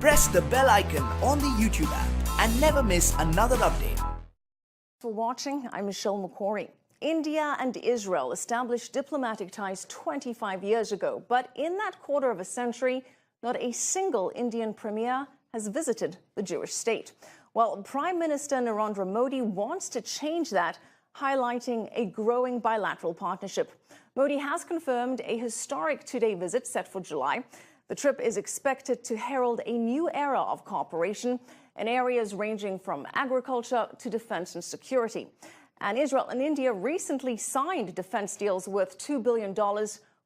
press the bell icon on the YouTube app and never miss another update. For watching, I'm Michelle McCory. India and Israel established diplomatic ties 25 years ago, but in that quarter of a century, not a single Indian premier has visited the Jewish state. Well, Prime Minister Narendra Modi wants to change that, highlighting a growing bilateral partnership. Modi has confirmed a historic two-day visit set for July. The trip is expected to herald a new era of cooperation in areas ranging from agriculture to defense and security. And Israel and India recently signed defense deals worth $2 billion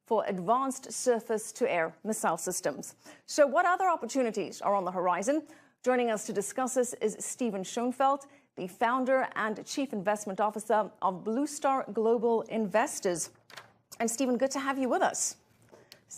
for advanced surface-to-air missile systems. So what other opportunities are on the horizon? Joining us to discuss this is Stephen Schoenfeld, the founder and chief investment officer of Blue Star Global Investors. And Stephen, good to have you with us.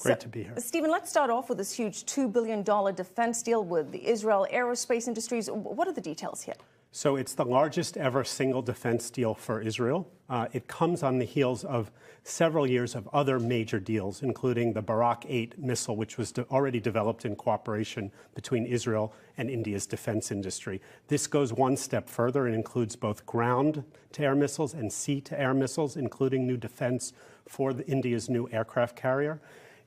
Great to be here. Stephen, let's start off with this huge $2 billion defense deal with the Israel Aerospace Industries. What are the details here? So it's the largest ever single defense deal for Israel. It comes on the heels of several years of other major deals, including the Barak 8 missile, which was already developed in cooperation between Israel and India's defense industry. This goes one step further and includes both ground-to-air missiles and sea-to-air missiles, including new defense for India's new aircraft carrier.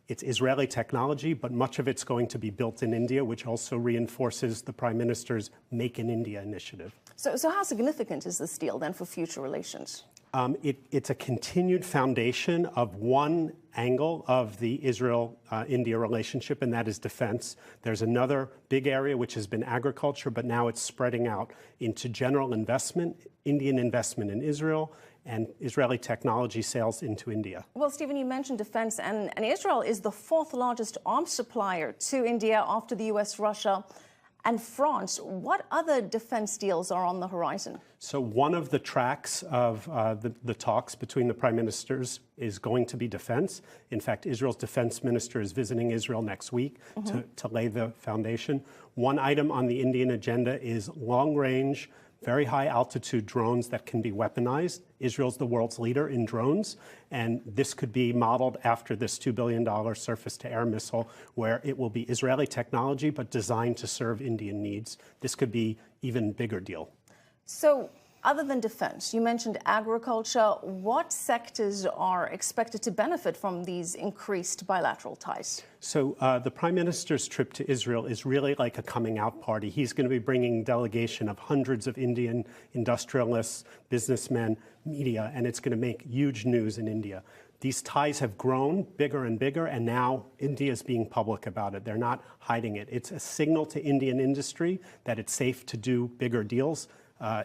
It's Israeli technology, but much of it's going to be built in India, which also reinforces the Prime Minister's Make in India initiative. So how significant is this deal then for future relations? It's a continued foundation of one angle of the Israel-India relationship, and that is defense. There's another big area, which has been agriculture, but now it's spreading out into general investment, Indian investment in Israel, and Israeli technology sales into India. Well, Stephen, you mentioned defense, and Israel is the fourth largest arms supplier to India after the US, Russia, and France. What other defense deals are on the horizon? So one of the tracks of the talks between the prime ministers is going to be defense. In fact, Israel's defense minister is visiting Israel next week to lay the foundation. One item on the Indian agenda is long-range, very high-altitude drones that can be weaponized. Israel's the world's leader in drones, and this could be modeled after this $2 billion surface-to-air missile, where it will be Israeli technology but designed to serve Indian needs. This could be even bigger deal. So, other than defense, you mentioned agriculture. What sectors are expected to benefit from these increased bilateral ties? So the Prime Minister's trip to Israel is really like a coming out party. He's going to be bringing a delegation of hundreds of Indian industrialists, businessmen, media, and it's going to make huge news in India. These ties have grown bigger and bigger, and now India is being public about it. They're not hiding it. It's a signal to Indian industry that it's safe to do bigger deals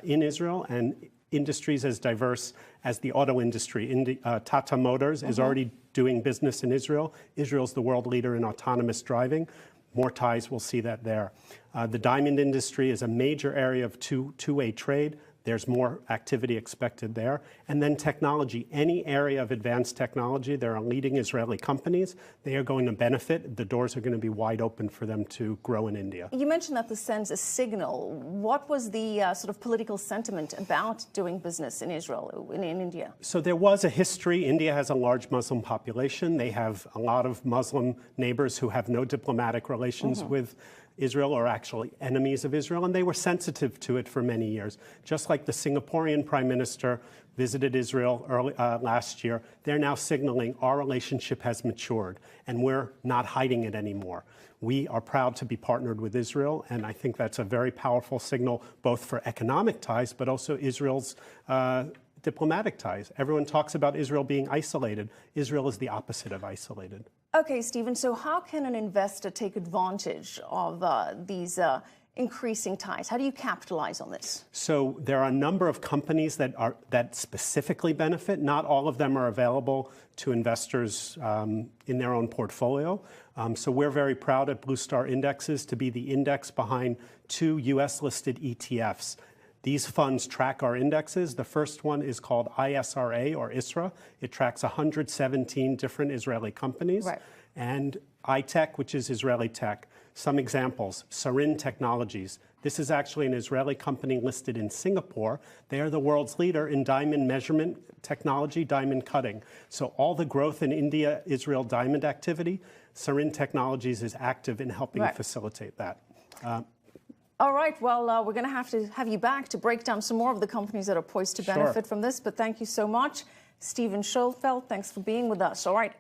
in Israel, and industries as diverse as the auto industry. Tata Motors is already doing business in Israel. Israel's the world leader in autonomous driving. More ties, we'll see that there. The diamond industry is a major area of two-way trade. There's more activity expected there. And then technology, any area of advanced technology, there are leading Israeli companies. They are going to benefit. The doors are going to be wide open for them to grow in India. You mentioned that this sends a signal. What was the sort of political sentiment about doing business in Israel, in India? So there was a history. India has a large Muslim population. They have a lot of Muslim neighbors who have no diplomatic relations with Israel, or actually enemies of Israel, and they were sensitive to it for many years. Just like the Singaporean Prime Minister visited Israel last year, they're now signaling our relationship has matured, and we're not hiding it anymore. We are proud to be partnered with Israel, and I think that's a very powerful signal, both for economic ties, but also Israel's diplomatic ties. Everyone talks about Israel being isolated. Israel is the opposite of isolated. Okay, Stephen, so how can an investor take advantage of these increasing ties? How do you capitalize on this? So there are a number of companies that specifically benefit. Not all of them are available to investors in their own portfolio. So we're very proud at Blue Star Indexes to be the index behind two US-listed ETFs. These funds track our indexes. The first one is called ISRA, or ISRA. It tracks 117 different Israeli companies. Right. And iTech, which is Israeli tech. Some examples: Sarin Technologies. This is actually an Israeli company listed in Singapore. They are the world's leader in diamond measurement technology, diamond cutting. So all the growth in India-Israel diamond activity, Sarin Technologies is active in helping facilitate that. All right. Well, we're going to have you back to break down some more of the companies that are poised to benefit from this. But thank you so much. Stephen Schulfeld, thanks for being with us. All right.